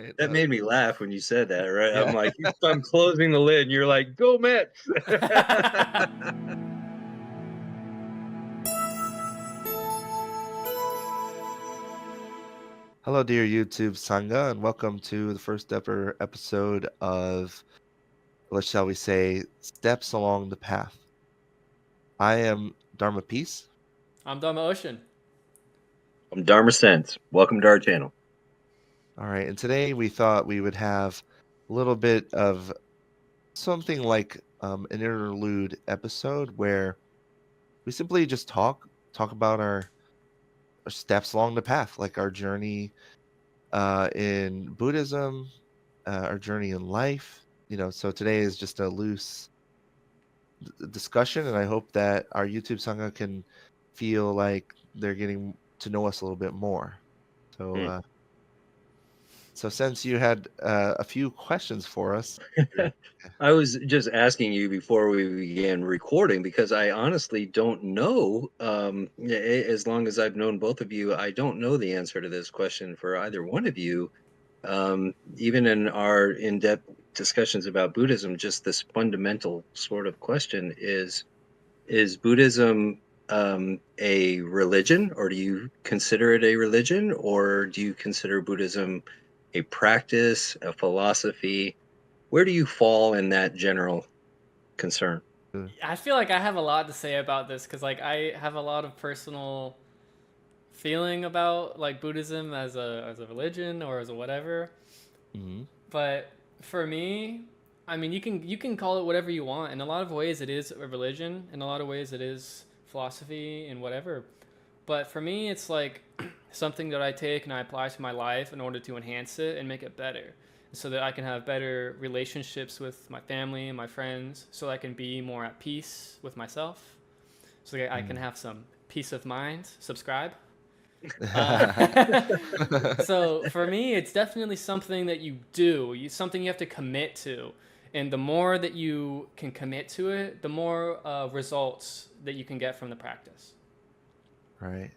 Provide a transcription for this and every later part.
right? That made me laugh when you said that, right? I'm like, I'm closing the lid, and you're like, "Go Mets!" Hello, dear YouTube Sangha, and welcome to the first ever episode of, what shall we say, Steps Along the Path. I am Dharma Peace. I'm Dharma Ocean. I'm Dharma Sense. Welcome to our channel. All right, and today we thought we would have a little bit of something like an interlude episode where we simply just talk about our steps along the path, like our journey in Buddhism, our journey in life. So today is just a loose discussion, and I hope that our YouTube Sangha can feel like they're getting to know us a little bit more. So, so since you had a few questions for us, I was just asking you before we began recording because I honestly don't know. As long as I've known both of you, I don't know the answer to this question for either one of you. Even in our in-depth discussions about Buddhism, just this fundamental sort of question is Buddhism a religion, or do you consider it a religion, or do you consider Buddhism a practice, a philosophy? Where do you fall in that general concern? I feel like I have a lot to say about this because I have a lot of personal feeling about Buddhism as a religion or as a whatever. mhm. But for me, I mean you can call it whatever you want. In a lot of ways it is a religion, in a lot of ways it is philosophy and whatever. But for me it's like something that I take and I apply to my life in order to enhance it and make it better, so that I can have better relationships with my family and my friends, so I can be more at peace with myself, so that I can have some peace of mind. Subscribe. So for me, it's definitely something that you do, something you have to commit to. And the more that you can commit to it, the more results that you can get from the practice. Right.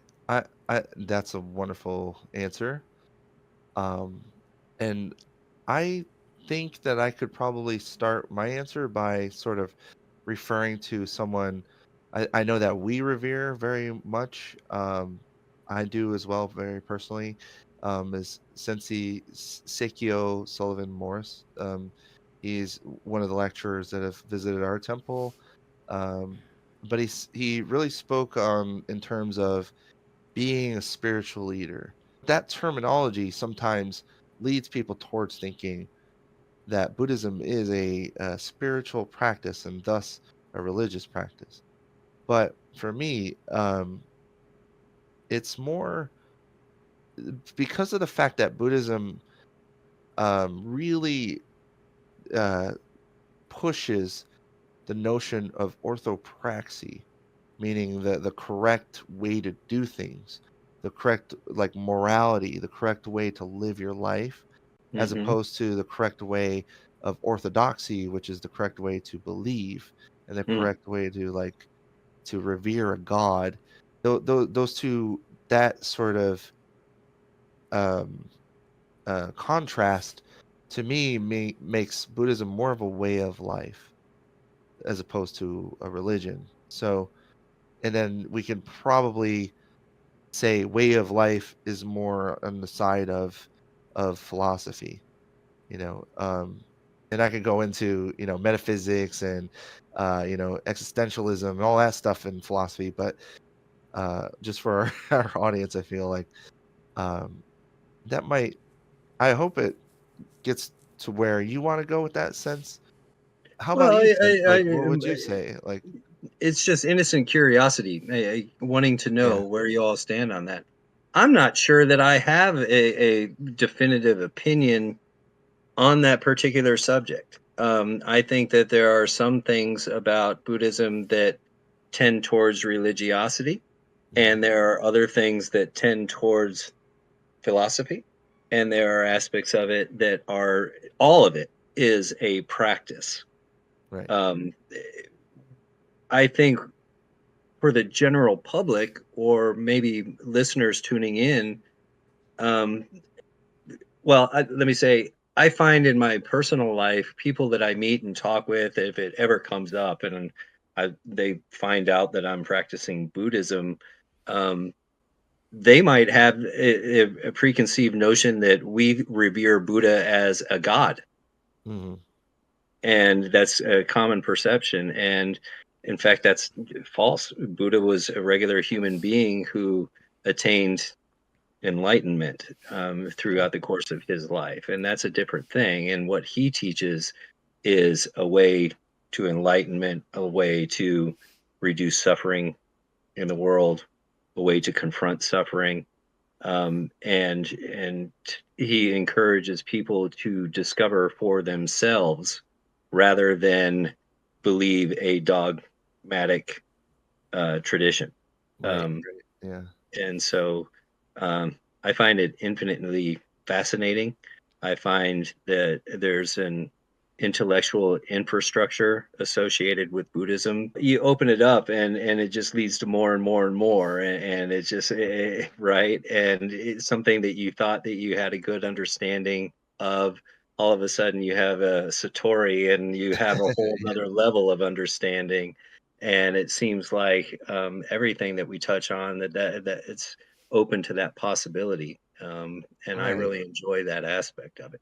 That's a wonderful answer. Um, and I think that I could probably start my answer by sort of referring to someone I know that we revere very much. I do as well, very personally, is Sensei Sekio Sullivan Morris. He's one of the lecturers that have visited our temple. Um, but he really spoke in terms of being a spiritual leader. That terminology sometimes leads people towards thinking that Buddhism is a spiritual practice and thus a religious practice. But for me, it's more because of the fact that Buddhism really uh, pushes the notion of orthopraxy, meaning the correct way to do things, the correct like morality, the correct way to live your life, as Hmm. opposed to the correct way of orthodoxy, which is the correct way to believe and the Mm. correct way to revere a god. Those two, that sort of um, contrast to me makes Buddhism more of a way of life as opposed to a religion. So, and then we can probably say way of life is more on the side of philosophy, and I could go into metaphysics and existentialism and all that stuff in philosophy, but just for our audience, I feel like um, that might. I hope it gets to where you want to go with that sense. How about Well, you, Sense? Like, what would you say? Like, it's just innocent curiosity, wanting to yeah. know where you all stand on that. I'm not sure that I have a definitive opinion on that particular subject. I think that there are some things about Buddhism that tend towards religiosity, Mhm. and there are other things that tend towards philosophy, and there are aspects of it that are all of it is a practice. Right. Um, I think for the general public or maybe listeners tuning in, um, Well, let me say, I find in my personal life, people that I meet and talk with, if it ever comes up and they find out that I'm practicing Buddhism, um, they might have a preconceived notion that we revere Buddha as a god. Hmm. And that's a common perception. And in fact, that's false. Buddha was a regular human being who attained enlightenment throughout the course of his life. And that's a different thing. And what he teaches is a way to enlightenment, a way to reduce suffering in the world, a way to confront suffering. And he encourages people to discover for themselves rather than believe a dogmatic tradition. Right. Um, Right. Yeah. and so I find it infinitely fascinating. I find that there's an intellectual infrastructure associated with Buddhism. You open it up and it just leads to more and more and more. And it's just, right. And it's something that you thought that you had a good understanding of. All of a sudden, you have a Satori and you have a whole Yeah. nother level of understanding. And it seems like everything that we touch on that it's open to that possibility. And I Right. really enjoy that aspect of it.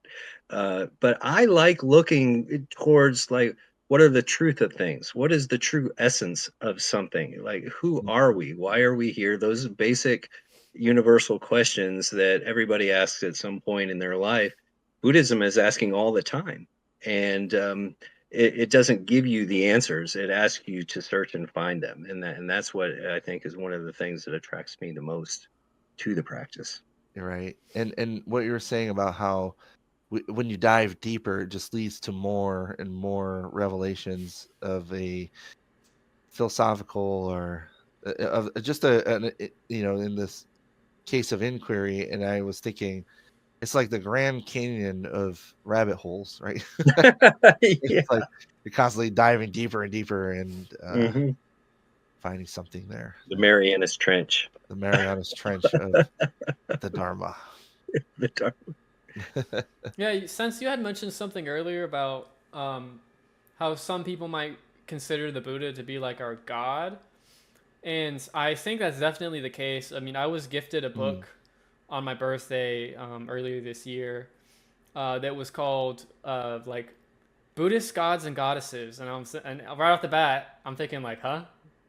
But I like looking towards like what are the truth of things? What is the true essence of something? Like who Mhm. are we? Why are we here? Those basic universal questions that everybody asks at some point in their life. Buddhism is asking all the time. And it doesn't give you the answers. It asks you to search and find them. And that's what I think is one of the things that attracts me the most to the practice. You're right. And what you were saying about how when you dive deeper, it just leads to more and more revelations of a philosophical or of just in this case of inquiry. And I was thinking, it's like the Grand Canyon of rabbit holes, right? Yeah. It's like you're constantly diving deeper and deeper and Hmm. finding something there. The Marianas Trench. The Marianas Trench of the Dharma. The dark. Yeah, since you had mentioned something earlier about how some people might consider the Buddha to be like our god, and I think that's definitely the case. I mean, I was gifted a Mm. book on my birthday earlier this year that was called like Buddhist gods and goddesses, and and right off the bat, I'm thinking like, huh,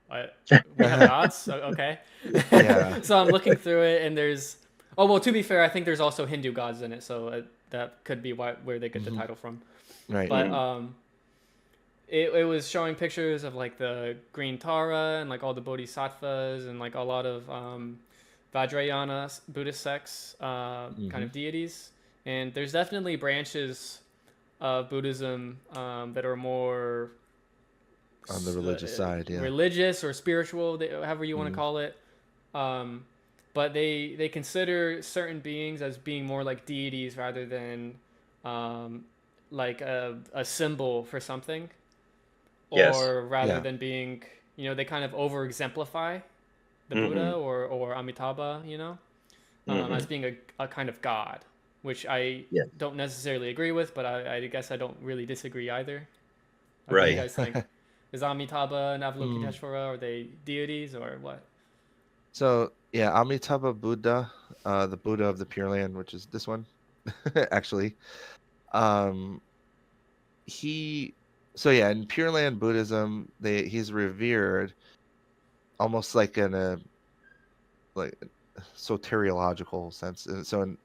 what? We have gods? Okay. Yeah. So I'm looking through it, and there's oh well. To be fair, I think there's also Hindu gods in it, so that could be where they get the Hmm. title from. Right. But Mhm. it was showing pictures of like the green Tara and like all the bodhisattvas and like a lot of Vajrayana Buddhist sects kind Hmm. of deities. And there's definitely branches of Buddhism that are more On the religious side, yeah. religious or spiritual, however you want to Mm. call it. Um, but they consider certain beings as being more like deities rather than um, like a symbol for something, Yes. or rather Yeah. than being, they kind of over exemplify the Buddha Hmm. or Amitabha, as Hmm. being a kind of god, which I Yeah. don't necessarily agree with, but I guess I don't really disagree either. What do you Right. guys think? Is Amitabha and Mm. Avalokiteshvara, are they deities or what? So yeah, Amitabha Buddha, the Buddha of the Pure Land, which is this one, actually. Um, he, so yeah, in Pure Land Buddhism, he's revered almost like in a like soteriological sense. And so in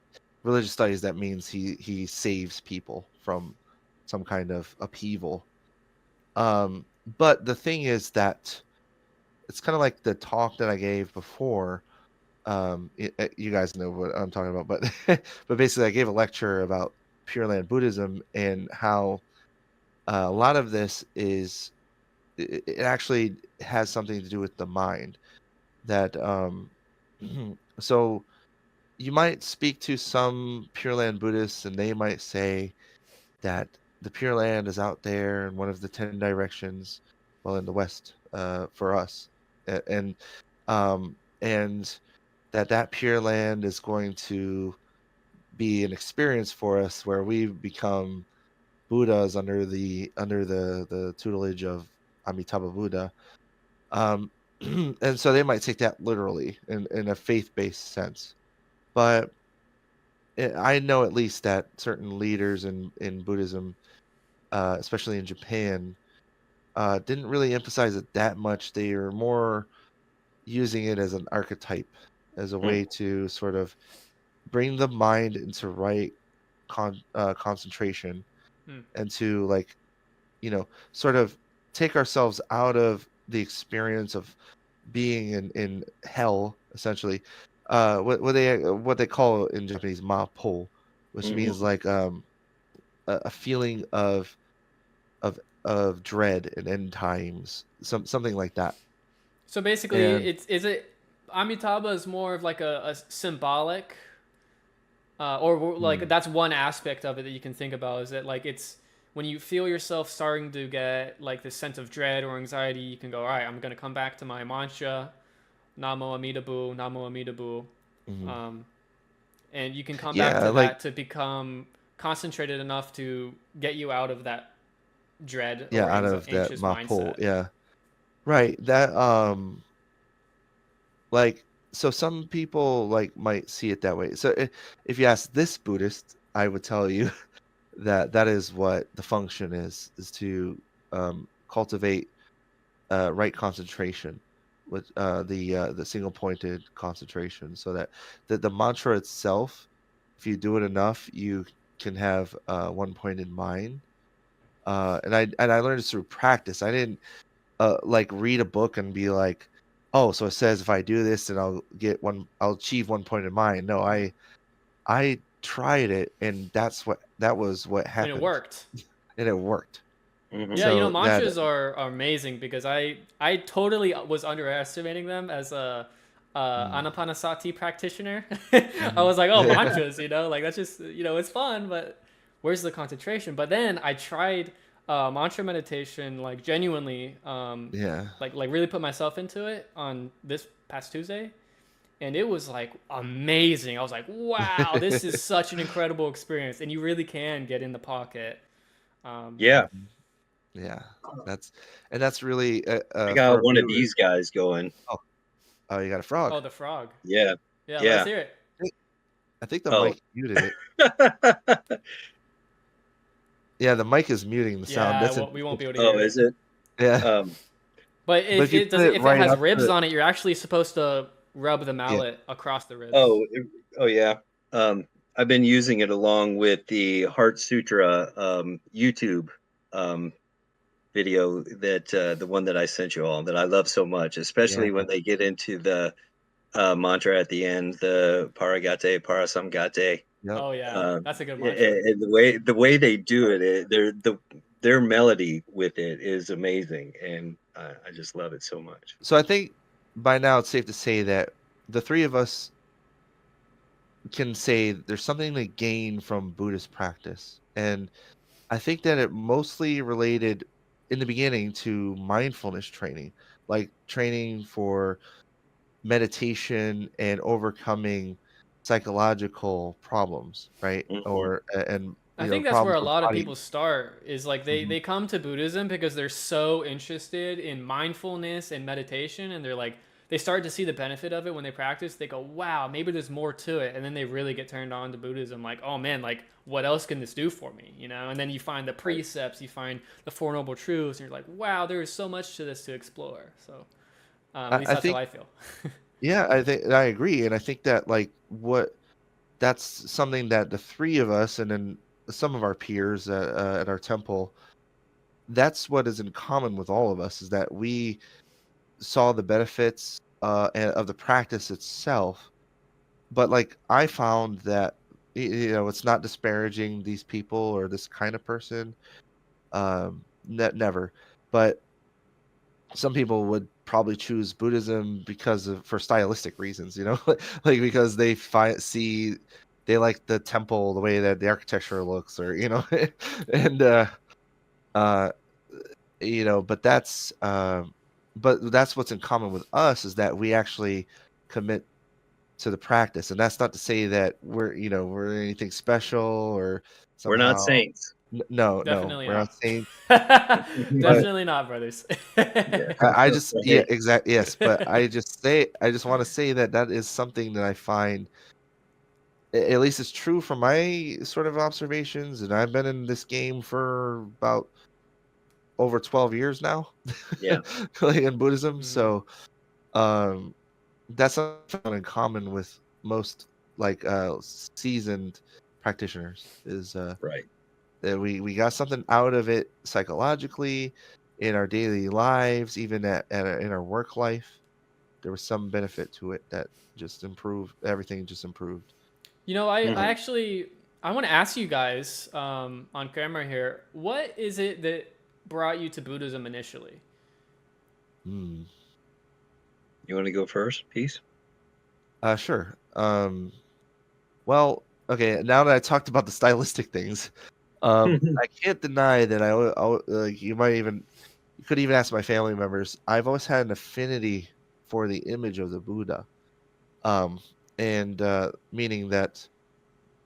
religious studies, that means he saves people from some kind of upheaval. But the thing is that it's kind of like the talk that I gave before. You guys know what I'm talking about, but but basically, I gave a lecture about Pure Land Buddhism and how a lot of this is it actually has something to do with the mind. That so you might speak to some Pure Land Buddhists, and they might say that the Pure Land is out there in one of the 10 directions, well, in the West, for us, and and that Pure Land is going to be an experience for us where we become Buddhas under the tutelage of Amitabha Buddha. And so they might take that literally in a faith-based sense. But I know at least that certain leaders in Buddhism, especially in Japan, didn't really emphasize it that much. They were more using it as an archetype, as a way to sort of bring the mind into right concentration, and to, like, sort of take ourselves out of the experience of being in hell, essentially. What they call in Japanese mapo, which means like a feeling of dread and end times, something like that. So basically, And is it Amitabha is more of like a symbolic, or like that's one aspect of it that you can think about. Is that like it's when you feel yourself starting to get like this sense of dread or anxiety, you can go, all right, I'm gonna come back to my mantra, Namo Amitabha, Namo Amitabha, and you can come back to like, that to become concentrated enough to get you out of that dread or out of that anxious mapo, mindset. right. That like, so some people like might see it that way. So if you ask this Buddhist, I would tell you that is what the function is to cultivate right concentration with the single pointed concentration, so that the mantra itself, if you do it enough, you can have one point in mind. And I learned this through practice. I didn't like read a book and be like, oh, so it says if I do this, then I'll achieve 1 point in mind. No, I tried it, and that was what And it happened, worked. and it worked. Yeah, So that mantras are amazing because I totally was underestimating them as a anapanasati practitioner. I was like, oh, mantras, like that's just, it's fun, but where's the concentration? But then I tried mantra meditation, like genuinely, like really put myself into it on this past Tuesday, and it was like amazing. I was like, wow, this is such an incredible experience, and you really can get in the pocket. Yeah. Yeah, that's really I for got a one of Buddhist. these guys going. Oh, you got a frog. Oh, the frog. Yeah. Yeah, let's Yeah. hear it. I think the Oh. mic muted it. Yeah, the mic is muting the sound. Yeah, That's we won't be able to hear Oh, it. is it? Yeah. But But if you put it if it right has up ribs to on it, you're actually supposed to rub the mallet across the ribs. Oh yeah. I've been using it along with the Heart Sutra YouTube video, that the one that I sent you all, that I love so much, especially when they get into the mantra at the end, the paragate parasamgate. Yep. Oh yeah, that's a good mantra. And the way they do it, their melody with it is amazing, and I just love it so much. So I think by now it's safe to say that the three of us can say there's something to gain from Buddhist practice. And I think that it mostly related in the beginning to mindfulness training, like training for meditation and overcoming psychological problems, right? Or and I think that's where problems a with lot of body. people start, is like they come to Buddhism because they're so interested in mindfulness and meditation, and they're like, they start to see the benefit of it when they practice. They go, wow, maybe there's more to it. And then they really get turned on to Buddhism, like, oh man, like what else can this do for me? And then you find the precepts, you find the Four Noble Truths, and you're like, wow, there is so much to this to explore. So at least that's how I feel. Yeah, I think I agree. And I think that that's something that the three of us, and then some of our peers at our temple, that's what is in common with all of us, is that we saw the benefits of the practice itself. But like, I found that it's not disparaging these people or this kind of person, never. But some people would probably choose Buddhism for stylistic reasons, like because they they like the temple, the way that the architecture looks, or and but that's what's in common with us, is that we actually commit to the practice. And that's not to say that we're anything special or We're not somehow. saints. No, Definitely we're not not. saying. But Definitely not, brothers. Yeah. I just, yeah, Right. exactly, yes. But I just want to say that that is something that I find, at least it's true from my sort of observations, and I've been in this game for about over 12 years now, Yeah. like in Buddhism. Mhm. So um that's something I found in common with most like seasoned practitioners is Right. that we got something out of it psychologically in our daily lives, even in our work life. There was some benefit to it that just improved everything, just improved. You know, I Mhm. actually I want to ask you guys on camera here, what is it that brought you to Buddhism initially? Hmm. You want to go first, Peace? Sure. Well, okay, now that I talked about the stylistic things, I can't deny that like you could even ask my family members. I've always had an affinity for the image of the Buddha, um, and meaning that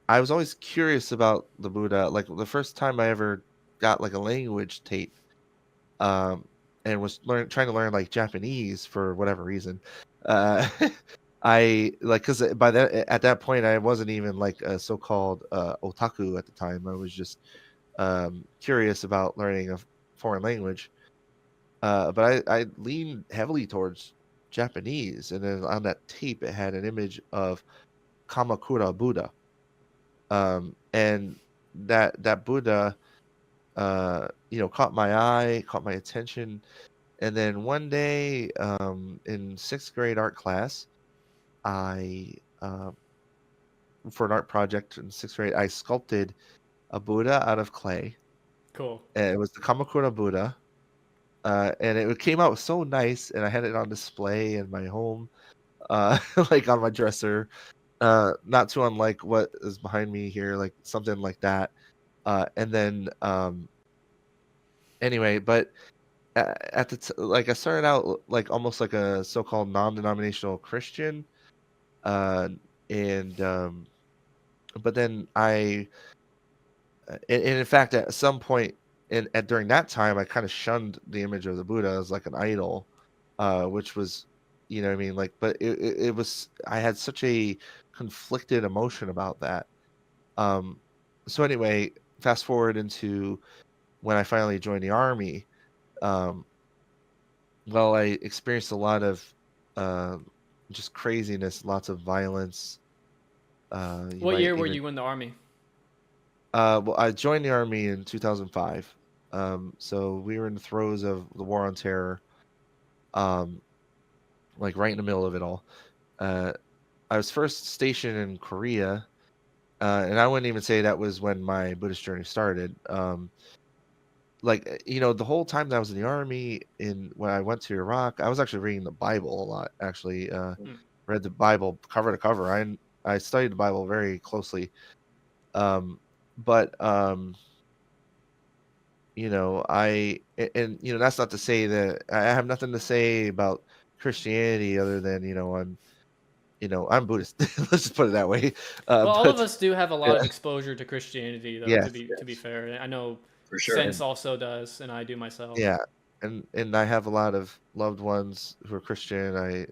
I was always curious about the Buddha. Like the first time I ever got like a language tape, um, and was trying to learn like Japanese for whatever reason. Uh, I like because by that at that point I wasn't even like a so-called otaku at the time. I was just curious about learning a foreign language. But I leaned heavily towards Japanese, and then on that tape it had an image of Kamakura Buddha, and that Buddha, caught my eye, caught my attention. And then one day, in sixth grade art class, I for an art project in sixth grade, I sculpted a Buddha out of clay. Cool. And it was the Kamakura Buddha, and it came out so nice, and I had it on display in my home, like on my dresser, not too unlike what is behind me here, like something like that. And then, anyway, but at like I started out like almost like a so-called non-denominational Christian, uh, and but then and in fact, at some point during that time, I kind of shunned the image of the Buddha as like an idol, which was, what I mean, like, but it was I had such a conflicted emotion about that. Um, so anyway, fast forward into when I finally joined the army. Um, well, I experienced a lot of uh, just craziness, lots of violence. You What might year were even you in the army? well, I joined the army in 2005. So we were in the throes of the war on terror, um, like right in the middle of it all. Uh, I was first stationed in Korea, and I wouldn't even say that was when my Buddhist journey started. The whole time that I was in the army, when I went to Iraq, I was actually reading the Bible a lot. Actually, Hmm. read the Bible cover to cover. I studied the Bible very closely. But and that's not to say that I have nothing to say about Christianity other than I'm Buddhist. Let's just put it that way. Well, all of But us do have a lot yeah, of exposure to Christianity, though. yes, To be Yes, fair, I know for sure. Sense also does, and I do myself. yeah, and I have a lot of loved ones who are Christian.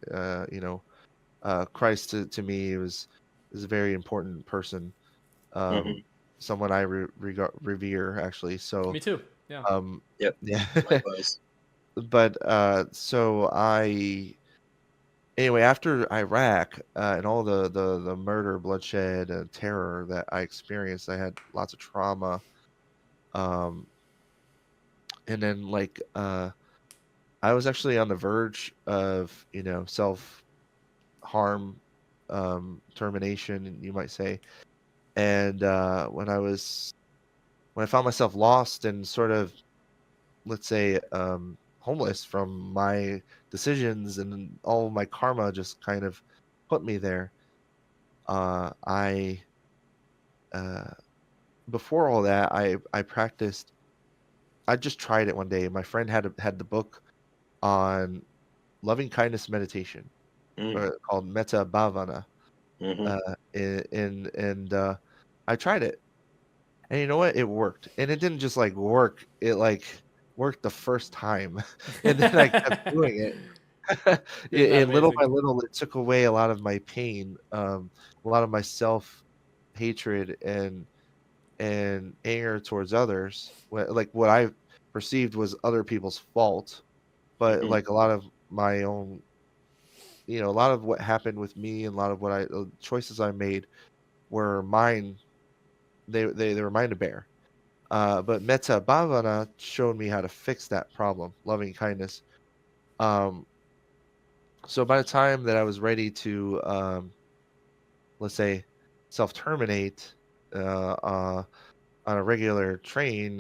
Christ to me is a very important person, Hmm. someone I revere actually. So Me too. Yeah. um, Yep. yeah, Likewise. but so I anyway, after Iraq, and all the murder, bloodshed, and terror that I experienced, I had lots of trauma. Um, and then I was actually on the verge of self harm, termination, you might say. And when I found myself lost and sort of, let's say, homeless from my decisions, and all my karma just kind of put me there. I Before all that, I practiced. I just tried it one day. My friend had the book on loving kindness meditation, Mm. called Metta Bhavana. Hmm. And I tried it, and you know what? It worked, and it didn't just like work. It like worked the first time, and then I kept doing it. Isn't that And little amazing? by little, it took away a lot of my pain, a lot of my self hatred and anger towards others. Like what I perceived was other people's fault, but Hmm. like a lot of my own, a lot of what happened with me and a lot of what choices I made were mine. They were mine to bear. But Metta Bhavana showed me how to fix that problem, loving kindness. Um, so by the time that I was ready to, let's say, self-terminate on a regular train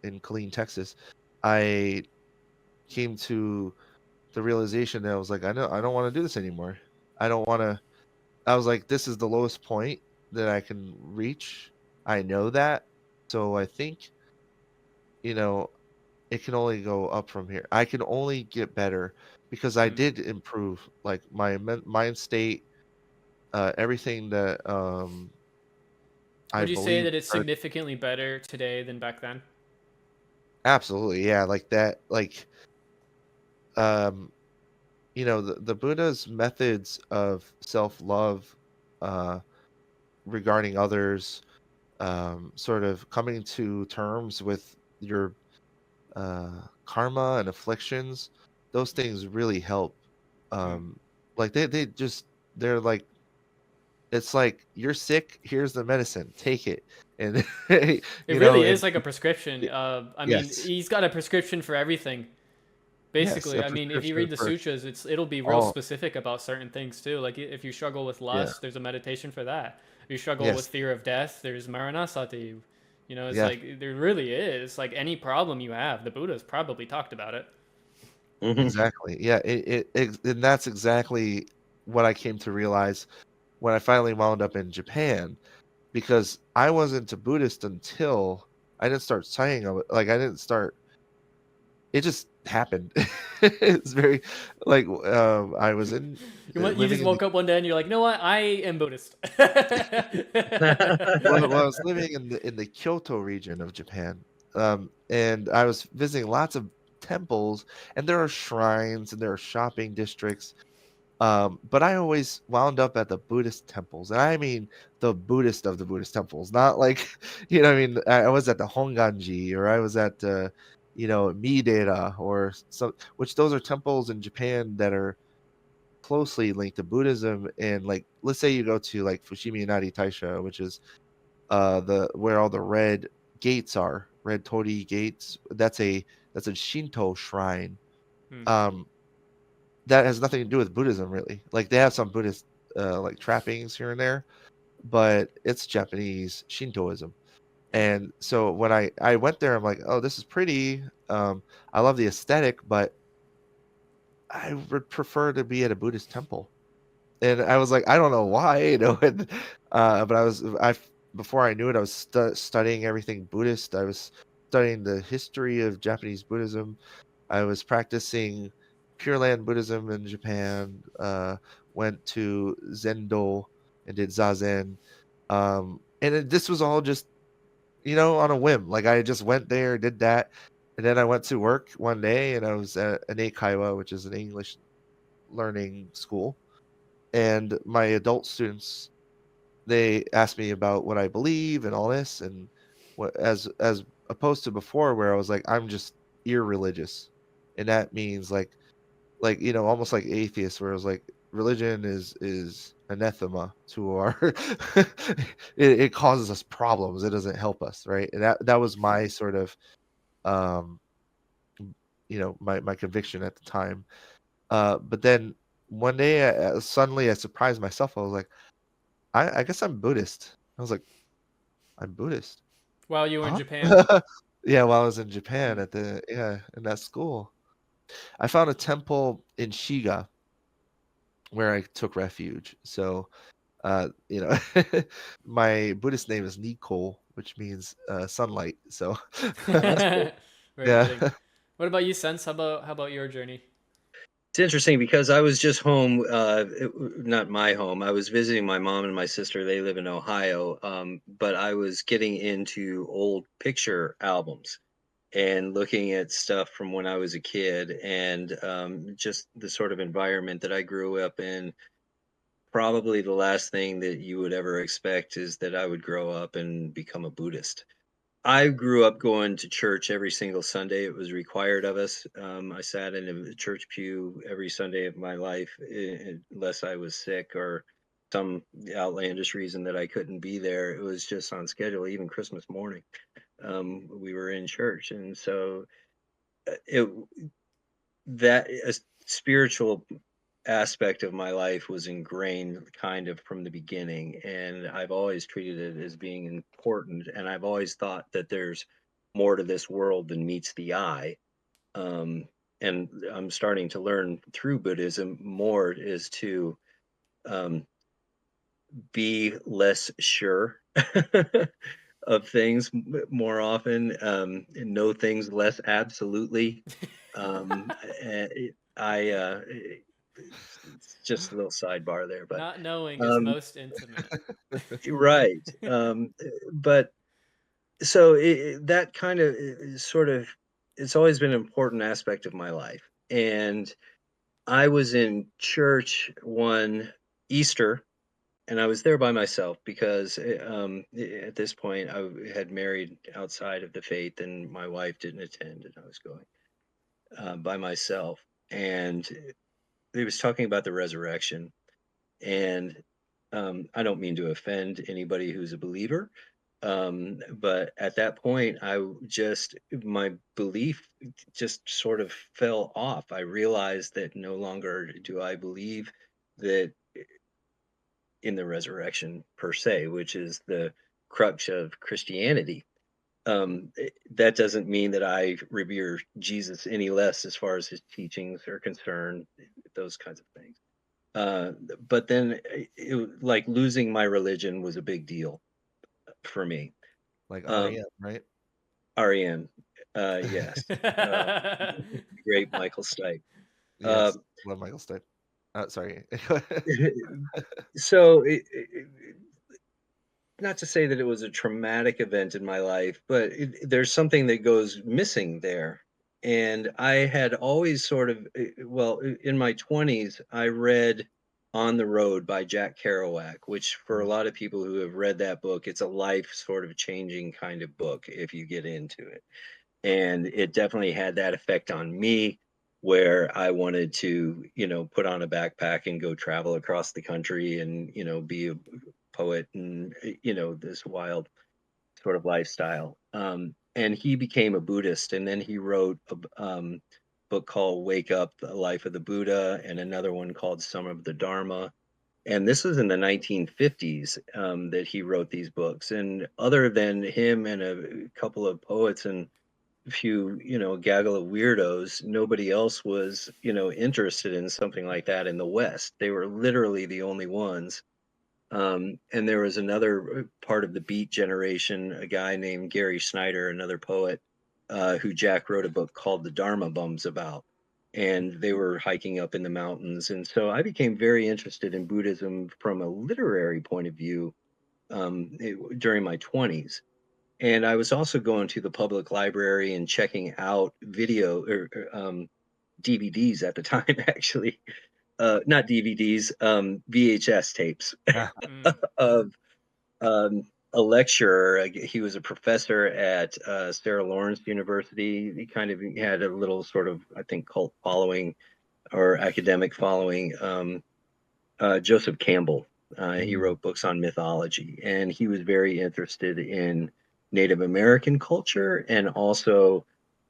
in Killeen, Texas, I came to the realization that I was like, I don't want to do this anymore. I don't want to. I was like, this is the lowest point that I can reach. I know that, so I think you know it can only go up from here. I can only get better because I Mm. did improve, like my mind state, everything that I Would you say believed. that it's significantly better today than back then? Absolutely, yeah, like that, like um, the Buddha's methods of self love, uh, regarding others, sort of coming to terms with your karma and afflictions, those things really help. Mm. Like they're like, it's like you're sick, here's the medicine, take it. And It really and is like a prescription. I mean, yes, he's got a prescription for everything. yes, Basically, a I mean, if you prescription read the for sutras, it'll be real all. specific about certain things too. Like if you struggle with Yeah, lust, there's a meditation for that. If you struggle with yes, fear of death, there's maranasati. You know, it's yeah, like there really is like any problem you have, the Buddha's probably talked about it. Hmm. exactly. Yeah, and that's exactly what I came to realize when I finally wound up in Japan, because I wasn't a Buddhist until I didn't start studying of it. Like I didn't start. It just happened. It's very like I was in You living just in the woke up one day and you're like, you know what? I am Buddhist. well, I was living in the Kyoto region of Japan, and I was visiting lots of temples, and there are shrines and there are shopping districts. But I always wound up at the Buddhist temples, and I mean the Buddhist of the Buddhist temples, not like, I mean, I was at the Honganji, or I was at, Midera, or some, which those are temples in Japan that are closely linked to Buddhism. And like, let's say you go to like Fushimi Inari Taisha, which is the where all the red gates are, red torii gates. That's a Shinto shrine. Hmm. Um, that has nothing to do with Buddhism, really. Like they have some Buddhist like trappings here and there, but it's Japanese Shintoism. And so when I went there, I'm like, oh, this is pretty. I love the aesthetic, but I would prefer to be at a Buddhist temple. And I was like, I don't know why, and, but I before I knew it, I was studying everything Buddhist. I was studying the history of Japanese Buddhism. I was practicing Pure Land Buddhism in Japan. Went to Zendo and did zazen. This was all just on a whim. Like I just went there, did that, and then I went to work one day, and I was at an Eikaiwa, which is an English learning school, and my adult students, they asked me about what I believe and all this, and what as opposed to before, where I was like, I'm just irreligious, and that means like almost like atheists, where it was like religion is anathema to our it causes us problems, it doesn't help us, right? And that was my sort of um my conviction at the time. But then one day, suddenly I surprised myself. I was like, I guess I'm Buddhist. I was like, I'm Buddhist. While you were in Huh? Japan. Yeah, while I was in Japan Hmm. at in that school. I found a temple in Shiga where I took refuge. So, you know, my Buddhist name is Nico, which means sunlight. So, Very yeah. fitting. What about you, Sense? How about your journey? It's interesting because I was just home, not my home. I was visiting my mom and my sister. They live in Ohio, but I was getting into old picture albums and looking at stuff from when I was a kid, and just the sort of environment that I grew up in. Probably the last thing that you would ever expect is that I would grow up and become a Buddhist. I grew up going to church every single Sunday. It was required of us. I sat in a church pew every Sunday of my life, unless I was sick or some outlandish reason that I couldn't be there. It was just on schedule. Even Christmas morning, we were in church, and so it that a spiritual aspect of my life was ingrained kind of from the beginning, and I've always treated it as being important, and I've always thought that there's more to this world than meets the eye. um, and I'm starting to learn through Buddhism more is to um, be less sure of things more often, and know things less absolutely. um, it's just a little sidebar there, but Not knowing is um, most intimate. right. But so that kind of is sort of, it's always been an important aspect of my life. And I was in church one Easter, and I was there by myself because at this point had married outside of the faith, and my wife didn't attend, and I was going by myself. And he was talking about the resurrection. And I don't mean to offend anybody who's a believer, but at that point, my belief just sort of fell off. I realized that no longer do I believe that in the resurrection per se, which is the crux of Christianity. That doesn't mean that I revere Jesus any less as far as his teachings are concerned, those kinds of things. Uh, but then like losing my religion was a big deal for me. Like Um, REM, right? REM, yes, uh, great Michael Stipe. Uh, Yes, love Michael Stipe. Sorry. so not to say that it was a traumatic event in my life, but there's something that goes missing there. And I had always sort of, well, in my 20s, I read On the Road by Jack Kerouac, which for a Mm, lot of people who have read that book, it's a life sort of changing kind of book if you get into it. And it definitely had that effect on me, where I wanted to, put on a backpack and go travel across the country and, be a poet and, this wild sort of lifestyle. And he became a Buddhist, and then he wrote a book called Wake Up, The Life of the Buddha, and another one called Some of the Dharma. And this was in the 1950s, that he wrote these books. And other than him and a couple of poets and few, gaggle of weirdos, nobody else was, interested in something like that in the West. They were literally the only ones. And there was another part of the Beat generation, a guy named Gary Snyder, another poet, who Jack wrote a book called The Dharma Bums about. And they were hiking up in the mountains. And so I became very interested in Buddhism from a literary point of view, during my 20s. And I was also going to the public library and checking out video or DVDs at the time, actually. Not DVDs, VHS tapes ah, Mm. of a lecturer. He was a professor at Sarah Lawrence University. He kind of had a little sort of, I think, cult following or academic following. Joseph Campbell. He mm, wrote books on mythology, and he was very interested in Native American culture and also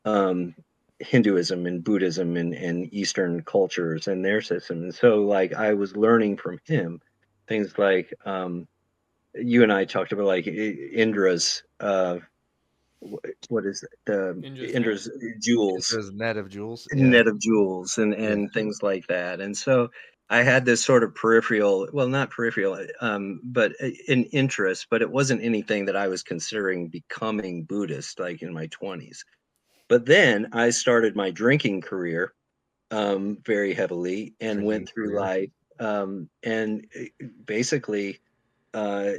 um, Hinduism and Buddhism and Eastern cultures and their system. And so, like, I was learning from him things like you and I talked about, like Indra's. What is it? The Indra's net. Indra's jewels, Intra's net of jewels. Yeah, net of jewels, and yeah. things like that. And so I had this sort of peripheral, well, not peripheral, but an interest, but it wasn't anything that I was considering becoming Buddhist like in my 20s. But then I started my drinking career, very heavily, For and you, went through clear. life, and basically uh,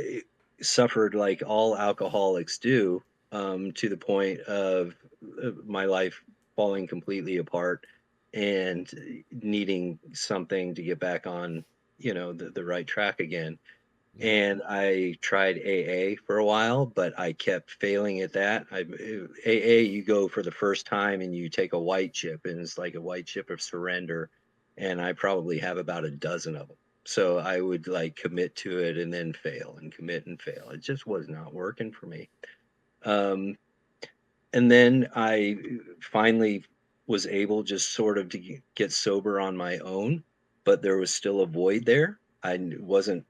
suffered like all alcoholics do, to the point of my life falling completely apart and needing something to get back on, the right track again. Yeah. And I tried AA for a while, but I kept failing at that. AA, you go for the first time and you take a white chip, and it's like a white chip of surrender. And I probably have about a dozen of them. So I would like commit to it and then fail and commit and fail. It just was not working for me. Um, and then I finally was able just sort of to get sober on my own, but there was still a void there. Wasn't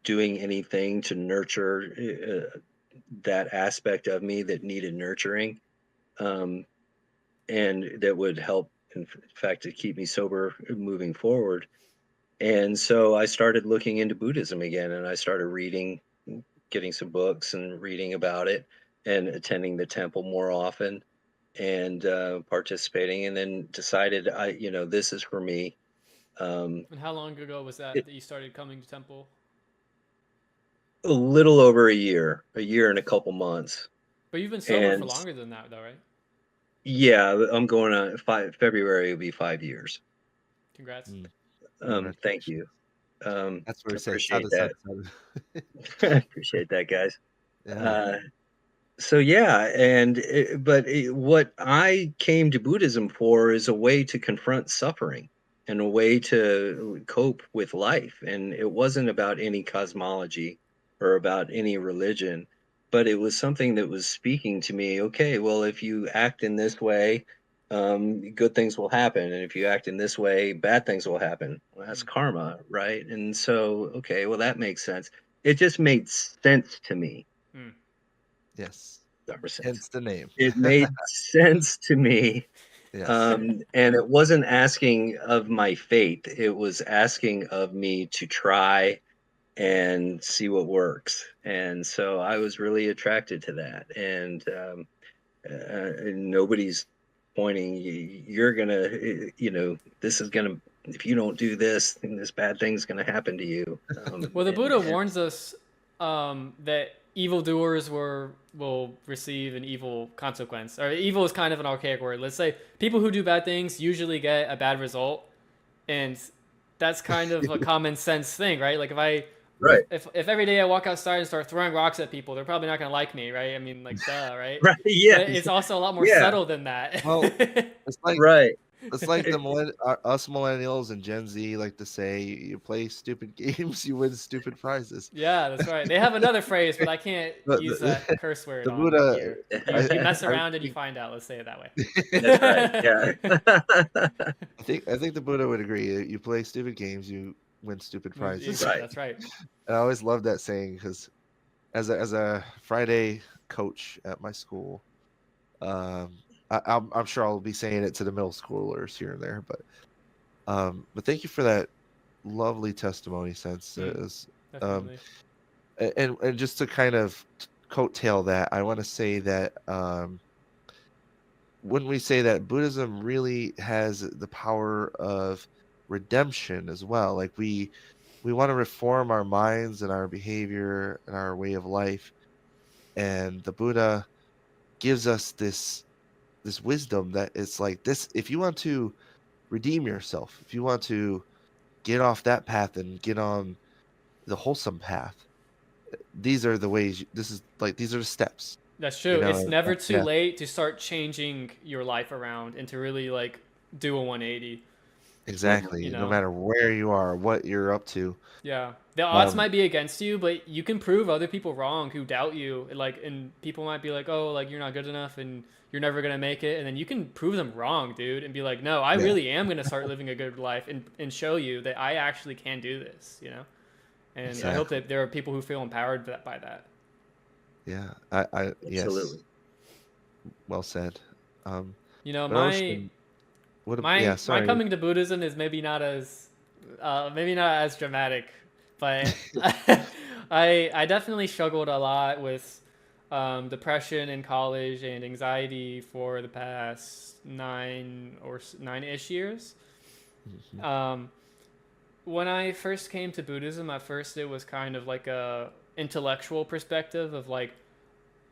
doing anything to nurture that aspect of me that needed nurturing, um, and that would help, in fact, to keep me sober moving forward. And so I started looking into Buddhism again, and I started reading, getting some books and reading about it, and attending the temple more often, and participating, and then decided this is for me. Um, And how long ago was that it, that you started coming to temple? a little over a year and a couple months. But you've been sober for And longer than that, though, right? yeah, I'm going on February will be 5 years. Congrats. Mm, Thank congratulations. you. That's where we say Appreciate sada that. sada sada. Appreciate that, guys. Yeah. Uh, so yeah, what I came to Buddhism for is a way to confront suffering and a way to cope with life. And it wasn't about any cosmology or about any religion, but it was something that was speaking to me. Okay, well, if you act in this way, good things will happen, and if you act in this way, bad things will happen. Well, that's Mm. karma, right? And so, okay, well, that makes sense. It just made sense to me. Mm. Yes. Dharma Sense. Hence the name. It made sense to me, Yes. and it wasn't asking of my faith. It was asking of me to try and see what works. And so I was really attracted to that. And nobody's pointing. You're gonna, this is gonna. If you don't do this, then this bad thing's gonna happen to you. Well, the And Buddha warns us that evildoers will receive an evil consequence. Or evil is kind of an archaic word. Let's say people who do bad things usually get a bad result, and that's kind of a common sense thing, right? Like right, if every day I walk outside and start throwing rocks at people, they're probably not gonna like me, right? I mean, like duh, right? right, But yes, it's also a lot more yeah, subtle than that. Well, it's like right. it's like us millennials and Gen Z like to say, you play stupid games, you win stupid prizes. Yeah, that's right. They have another phrase, but I can't But use that curse word the on Buddha, here. You I, mess I around and you think, find out. Let's say it that That's right. way. Yeah. I think the Buddha would agree. You play stupid games, you win stupid prizes. Right. That's right. And I always love that saying because as a Friday coach at my school, um, I'm sure I'll be saying it to the middle schoolers here and there, but thank you for that lovely testimony. Sense is, um, Definitely. and just to kind of coattail that, I want to say that when we say that Buddhism really has the power of redemption as well, like we want to reform our minds and our behavior and our way of life, and the Buddha gives us this wisdom that it's like this: if you want to redeem yourself, if you want to get off that path and get on the wholesome path, these are the ways. These are the steps. That's You true. know, It's never too yeah, late to start changing your life around and to really like do a 180. Mhm. You exactly. No know? matter where you are, what you're up to. Yeah. The odds Um, might be against you, but you can prove other people wrong who doubt you. Like, and people might be like, "Oh, like you're not good enough, and you're never gonna make it." And then you can prove them wrong, dude, and be like, "No, I yeah, really am gonna start living a good life, and show you that I actually can do this." You know. And I hope exactly. that there are people who feel empowered by that. Yeah, yes, Absolutely. well said. Um, You know, but Ocean, yeah, my sorry. coming to Buddhism is maybe not as dramatic, but I definitely struggled a lot with depression in college and anxiety for the past 9-ish years. Mhm. When I first came to Buddhism, at first it was kind of like a intellectual perspective of like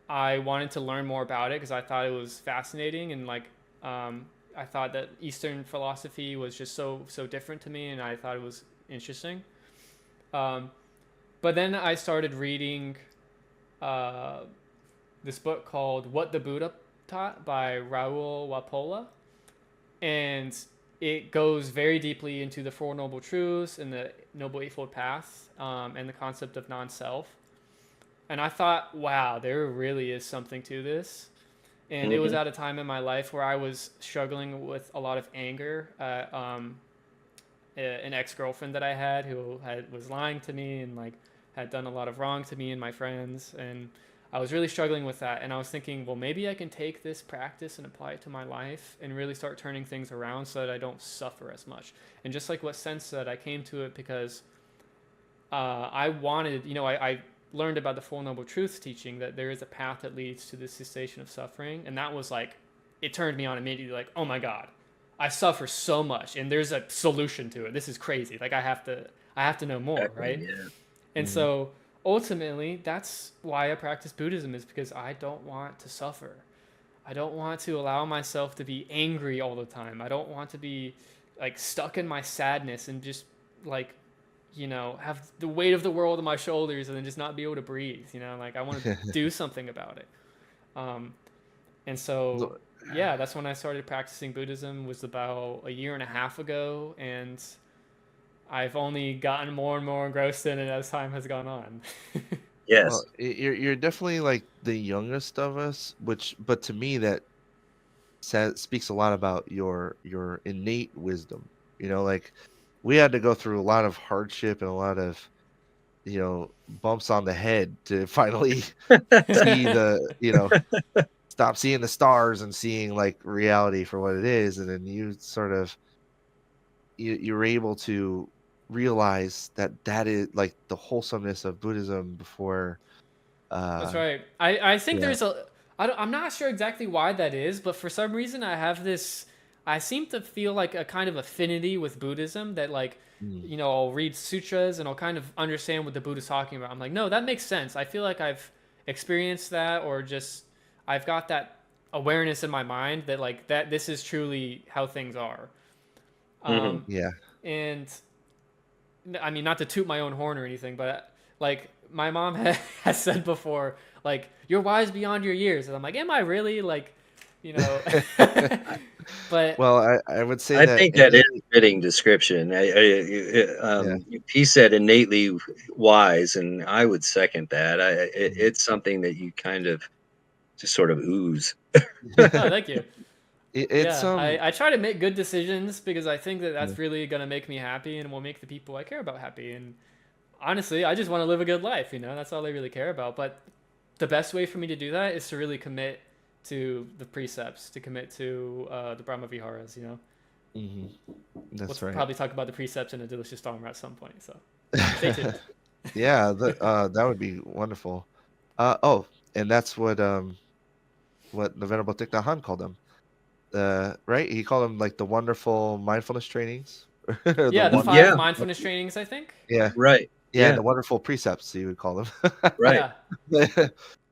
I wanted to learn more about it because I thought it was fascinating and like um, I thought that Eastern philosophy was just so different to me and I thought it was interesting. Um, but then I started reading uh, this book called What the Buddha Taught by Raul Wapola, and it goes very deeply into the Four Noble Truths and the Noble Eightfold Path and the concept of non-self. And I thought, wow, there really is something to this. And it was Hmm. at a time in my life where I was struggling with a lot of anger at an ex-girlfriend that I had who was lying to me and like had done a lot of wrong to me and my friends, and I was really struggling with that. And I was thinking, well, maybe I can take this practice and apply it to my life and really start turning things around so that I don't suffer as much. And just like what Sense said, I came to it because I wanted, I learned about the Four Noble Truths teaching that there is a path that leads to the cessation of suffering. And that was like, it turned me on immediately, like, oh my God, I suffer so much and there's a solution to it. This is crazy. Like I have to know more, Exactly. right? Yeah. And Mhm. so ultimately, that's why I practice Buddhism, is because I don't want to suffer. I don't want to allow myself to be angry all the time. I don't want to be like stuck in my sadness and just like have the weight of the world on my shoulders and then just not be able to breathe. Like I want to do something about it. Um, and so, So- yeah, that's when I started practicing Buddhism. Was about a year and a half ago, and I've only gotten more and more engrossed in it as time has gone on. Well, Yes. you're definitely like the youngest of us, which, but to me, that speaks a lot about your innate wisdom. Like we had to go through a lot of hardship and a lot of bumps on the head to finally see stop seeing the stars and seeing like reality for what it is, and then you sort of you're able to realize that that is like the wholesomeness of Buddhism before. That's uh right. I think yeah. there's I'm not sure exactly why that is, but for some reason I have this. I seem to feel like a kind of affinity with Buddhism that like, Mm. I'll read sutras and I'll kind of understand what the Buddha's talking about. I'm like, no, that makes sense. I feel like I've experienced that, or just I've got that awareness in my mind that like that this is truly how things are. Hmm. Um, Yeah. and I mean, not to toot my own horn or anything, but like my mom has said before, like you're wise beyond your years, and I'm like, am I really? Like, you know, but Well, I would say I that think that is any. a fitting description. Yeah. He said innately wise, and I would second that. Mhm. It's something that you kind of just sort of ooze. oh, thank you. It's Yeah, I try to make good decisions because I think that yeah. that's really gonna make me happy and will make the people I care about happy. And honestly, I just want to live a good life. That's all I really care about. But the best way for me to do that is to really commit to the precepts, to commit to the Brahma Viharas. Mhm. We'll That's right. probably talk about the precepts in a delicious Dharma at some point. So stay tuned. Yeah, that would be wonderful. Oh, and that's what the Venerable Thich Nhat Hanh called them. Right? He called them like the wonderful mindfulness trainings, or the Yeah, the one. five Yeah, mindfulness trainings, I think. Yeah, right. yeah, Yeah, the wonderful precepts you would call them. right. Yeah, Well,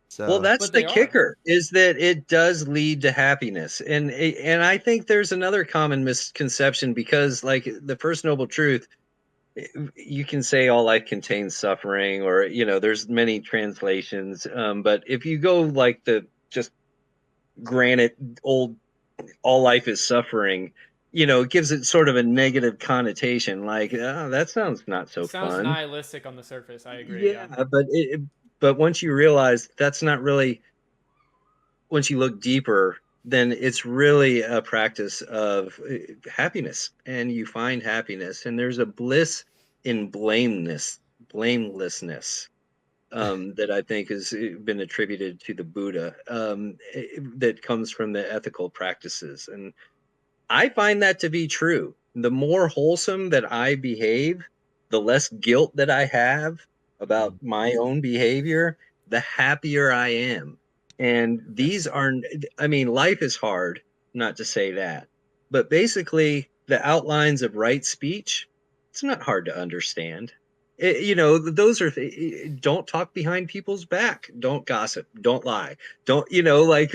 So that's but the they are. kicker, is that it does lead to happiness. And I think there's another common misconception, because like the first noble truth, you can say all life contains suffering, or there's many translations, but if you go like the just granite old, all life is suffering, it gives it sort of a negative connotation, like, oh, that sounds not It so sounds fun. nihilistic on the surface. I agree. Yeah. Yeah, but once you realize that's not really, once you look deeper, then it's really a practice of happiness, and you find happiness, and there's a bliss in blamelessness, that I think has been attributed to the Buddha, that comes from the ethical practices, and I find that to be true. The more wholesome that I behave, the less guilt that I have about mm, my own behavior, the happier I am. And these yes. are, I mean, life is hard, not to say that. But basically, the outlines of Wright's speech, it's not hard to understand. You know, those are don't talk behind people's back, don't gossip, don't lie, don't, you know, like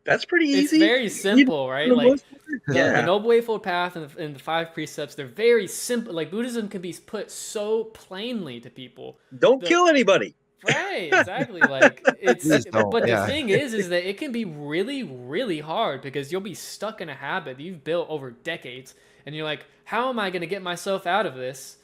that's pretty It's easy. very You know, simple, for right? the Like most part. the Yeah. Noble Eightfold Path and the five precepts, they're very simple. Like Buddhism can be put so plainly to people. Don't The kill anybody. Right, exactly. Like it's, Please don't. but the Yeah. thing is that it can be really, really hard because you'll be stuck in a habit that you've built over decades, and you're like, how am I going to get myself out of this?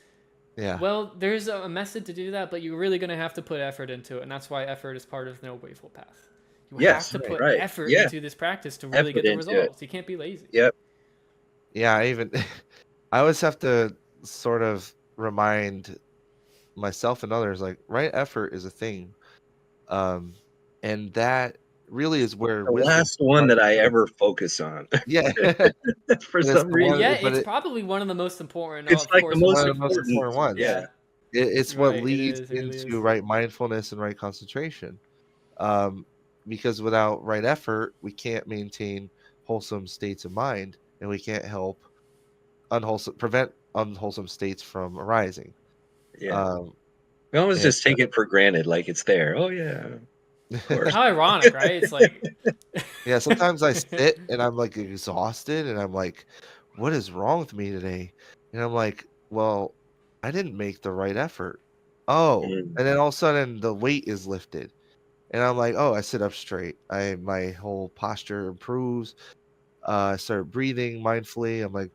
Yeah. Well, there's a method to do that, but you're really going to have to put effort into it, and that's why effort is part of the Noble Eightfold Path. You have Yes, to put right. effort Yeah. into this practice to really Effort get the into it. results. You can't be lazy. Yep. Yeah, I even I always have to sort of remind myself and others like right effort is a thing. And that really is where The wisdom last one that I ever focus on yeah. for And it's some the And one reason. yet, but it's probably one of the most important. It's Of like the course, most one of the most important. important ones. Yeah. It's what Right, it leads is, it really into is. right mindfulness and right concentration. Um, because without right effort, we can't maintain wholesome states of mind, and we can't help prevent unwholesome states from arising. Yeah. Um, We always and just take it for granted, like it's there. Oh yeah, of course. How ironic, right? It's like, yeah, sometimes I sit and I'm like exhausted, and I'm like, "What is wrong with me today?" And I'm like, "Well, I didn't make the right effort." Oh, Mm. and then all of a sudden the weight is lifted. And I'm like, "Oh, I sit up straight. My whole posture improves. I start breathing mindfully." I'm like,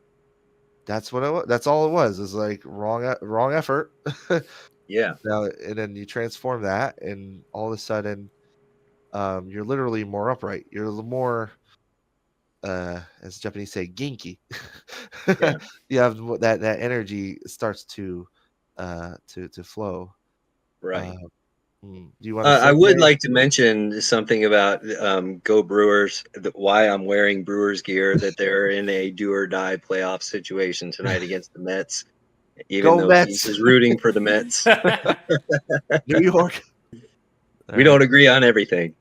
"That's what that's all it was. Is like wrong effort." Yeah. Now, and then you transform that, and all of a sudden, you're literally more upright. You're a little more, as Japanese say, genki. Yeah. You have that energy starts to flow. Uh, Right. do you want to I would segue? like to mention something about Go Brewers. Why I'm wearing Brewers gear. That they're in a do or die playoff situation tonight against the Mets. Even Go though Keith Mets, is rooting for the Mets, New York. All we right. don't agree on everything.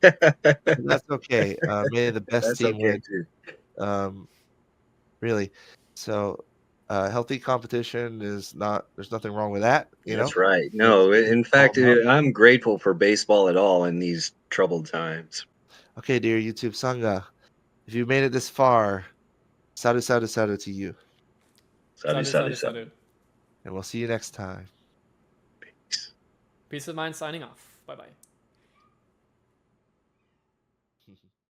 That's okay. May the best That's team okay win. too. Um, really. So, healthy competition is not. There's nothing wrong with that. You know, That's right. it's No, what it's in all fact, about. I'm grateful for baseball at all in these troubled times. Okay, dear YouTube Sangha, if you made it this far, sadhu sadhu sadhu to you, Sadhu, Sadhu, sadhu, sadhu, sadhu. sadhu. and we'll see you next time. Peace of mind signing off. Bye bye.